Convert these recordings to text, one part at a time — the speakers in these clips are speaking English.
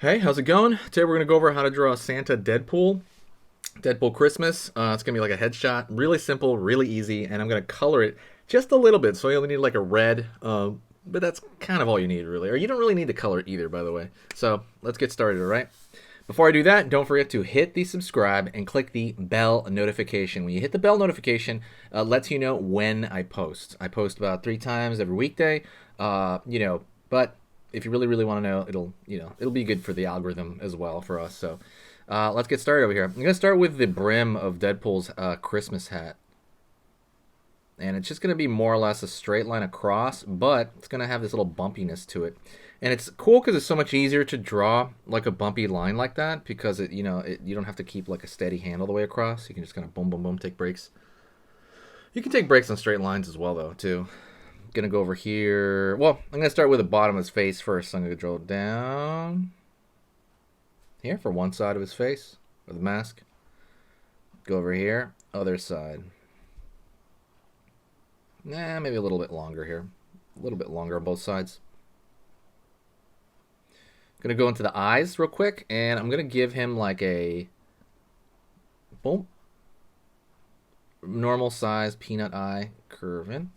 Hey, how's it going? Today we're going to go over how to draw Santa Deadpool Christmas. It's going to be like a headshot. Really simple, really easy, and I'm going to color it just a little bit. So you only need like a red, but that's kind of all you need really. Or you don't really need to color it either, by the way. So let's get started, all right? Before I do that, don't forget to hit the subscribe and click the bell notification. When you hit the bell notification, lets you know when I post. I post about 3 times every weekday, but if you really want to know, it'll be good for the algorithm as well for us. So let's get started over here. I'm gonna start with the brim of Deadpool's Christmas hat, and it's just gonna be more or less a straight line across, but it's gonna have this little bumpiness to it. And it's cool because it's so much easier to draw like a bumpy line like that because you don't have to keep like a steady hand all the way across. You can just kind of boom, boom, boom, take breaks. You can take breaks on straight lines as well, though, too. Gonna go over here. Well, I'm gonna start with the bottom of his face first. So I'm gonna draw down here for one side of his face, or the mask. Go over here, other side. Maybe a little bit longer here. A little bit longer on both sides. Gonna go into the eyes real quick, and I'm gonna give him like a boom, normal size peanut eye curve in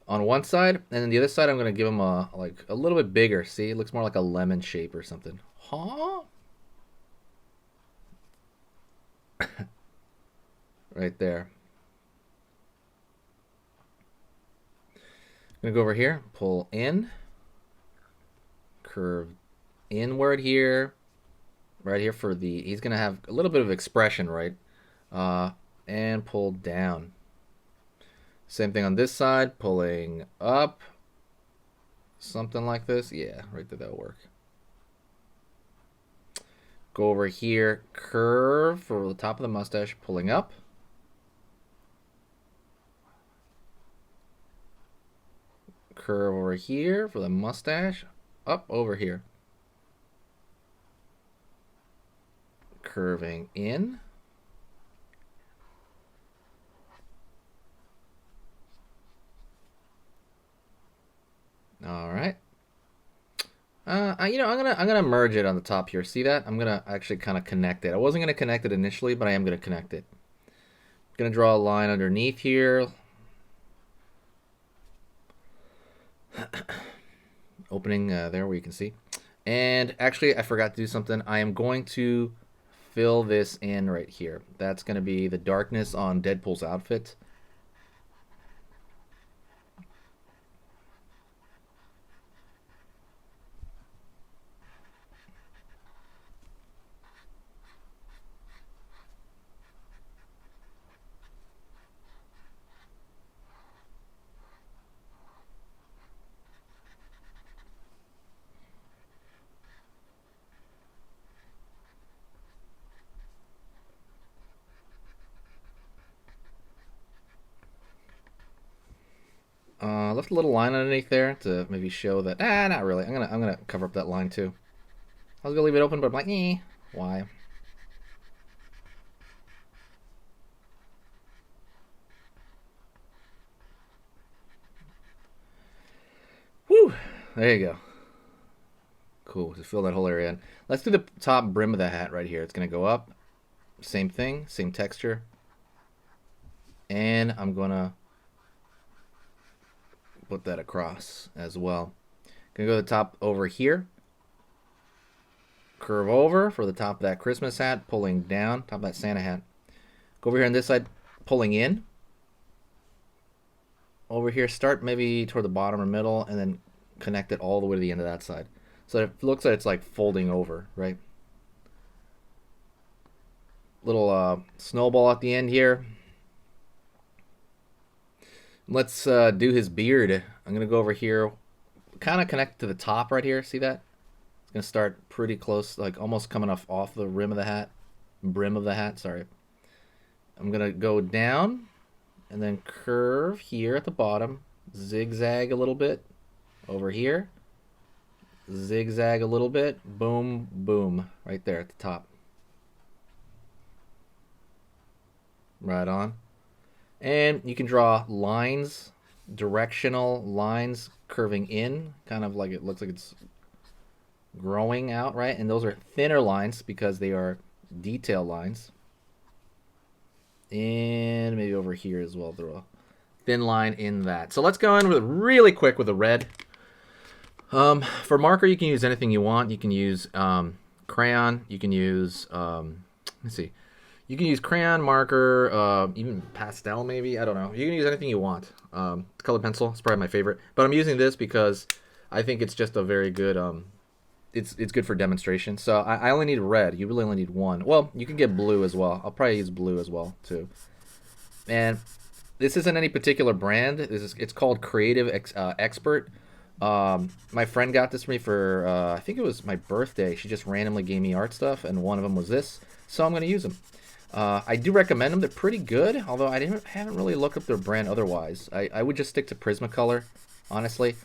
on one side, and then the other side I'm gonna give him a little bit bigger. See, it looks more like a lemon shape or something. Huh? Right there. I'm gonna go over here, pull in, curve inward here, right here for the. He's gonna have a little bit of expression, right? And pull down. Same thing on this side, pulling up. Something like this. Yeah, right there, that'll work. Go over here, curve for the top of the mustache, pulling up. Curve over here for the mustache, up over here. Curving in. All right. I'm gonna merge it on the top here. See that? I'm gonna actually kind of connect it. I wasn't gonna connect it initially, but I am gonna connect it. Gonna draw a line underneath here. Opening there where you can see. And actually, I forgot to do something. I am going to fill this in right here. That's gonna be the darkness on Deadpool's outfit. Left a little line underneath there to maybe show that. Not really. I'm gonna cover up that line too. I was gonna leave it open, but I'm like, why? Whew. There you go. Cool. Just fill that whole area in. Let's do the top brim of the hat right here. It's gonna go up. Same thing, same texture. And I'm gonna put that across as well. Gonna go to the top over here. Curve over for the top of that Christmas hat, pulling down, top of that Santa hat. Go over here on this side, pulling in. Over here, start maybe toward the bottom or middle, and then connect it all the way to the end of that side. So it looks like it's like folding over, right? Little snowball at the end here. Let's do his beard. I'm gonna go over here, kind of connect to the top right here. See that? It's gonna start pretty close, like almost coming off the rim of the hat, brim of the hat. Sorry. I'm gonna go down, and then curve here at the bottom, zigzag a little bit over here, zigzag a little bit, boom, boom, right there at the top. Right on. And you can draw lines, directional lines curving in, kind of like it looks like it's growing out, right? And those are thinner lines because they are detail lines. And maybe over here as well, throw a thin line in that. So let's go in with really quick with a red. For marker, you can use anything you want. You can use crayon. You can use, let's see. You can use crayon, marker, even pastel maybe. I don't know. You can use anything you want. Colored pencil is probably my favorite. But I'm using this because I think it's just a very good, it's good for demonstration. So I only need red. You really only need one. Well, you can get blue as well. I'll probably use blue as well too. And this isn't any particular brand. It's called Creative Expert. My friend got this for me for I think it was my birthday. She just randomly gave me art stuff, and one of them was this. So I'm gonna use them. I do recommend them. They're pretty good, although haven't really looked up their brand otherwise. I would just stick to Prismacolor, honestly.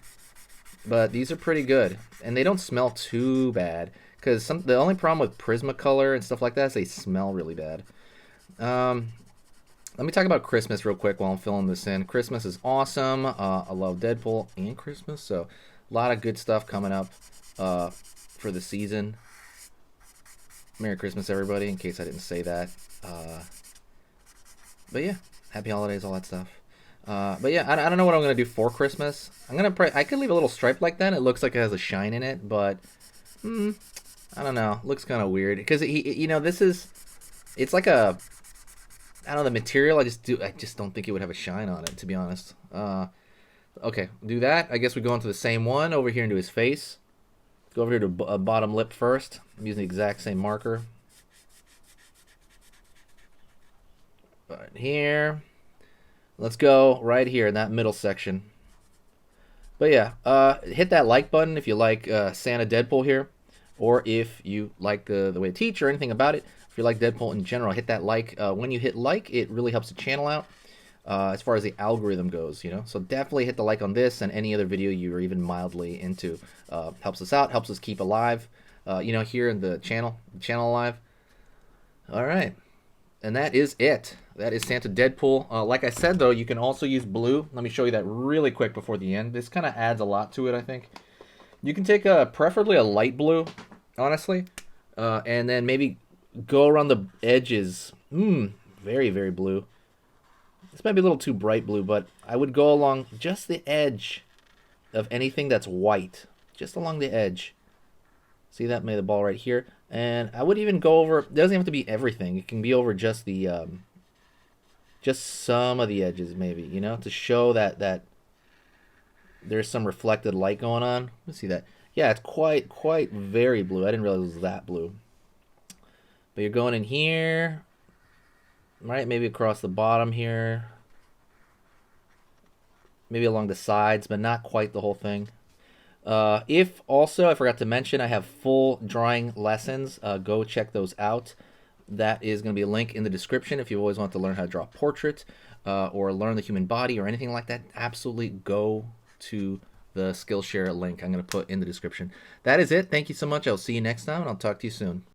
But these are pretty good, and they don't smell too bad. Because the only problem with Prismacolor and stuff like that is they smell really bad. Let me talk about Christmas real quick while I'm filling this in. Christmas is awesome. I love Deadpool and Christmas, so a lot of good stuff coming up for the season. Merry Christmas, everybody, in case I didn't say that. But yeah, happy holidays, all that stuff. But yeah, I don't know what I'm gonna do for Christmas. I could leave a little stripe like that. It looks like it has a shine in it, but I don't know. It looks kind of weird because it's like a, I don't know, the material. I just don't think it would have a shine on it, to be honest. Okay, do that. I guess we go into the same one over here into his face. Go over here to bottom lip first. I'm using the exact same marker. Right here. Let's go right here in that middle section. But yeah, hit that like button if you like Santa Deadpool here, or if you like the way I teach or anything about it. If you like Deadpool in general, hit that like. When you hit like, it really helps the channel out as far as the algorithm goes, you know. So definitely hit the like on this and any other video you're even mildly into. Helps us out, helps us keep alive, you know, here in the channel alive. All right, and that is it. That is Santa Deadpool. Like I said, though, you can also use blue. Let me show you that really quick before the end. This kind of adds a lot to it, I think. You can take preferably a light blue, honestly, and then maybe go around the edges. Very, very blue. This might be a little too bright blue, but I would go along just the edge of anything that's white. Just along the edge. See that? Made the ball right here. And I would even go over, it doesn't have to be everything. It can be over just the, just some of the edges maybe, you know, to show that there's some reflected light going on. Let's see that. Yeah, it's quite very blue. I didn't realize it was that blue. But you're going in here, right? Maybe across the bottom here. Maybe along the sides, but not quite the whole thing. If also, I forgot to mention, I have full drawing lessons. Go check those out. That is going to be a link in the description if you always want to learn how to draw a portrait or learn the human body or anything like that. Absolutely go to the Skillshare link I'm going to put in the description. That is it. Thank you so much. I'll see you next time, and I'll talk to you soon.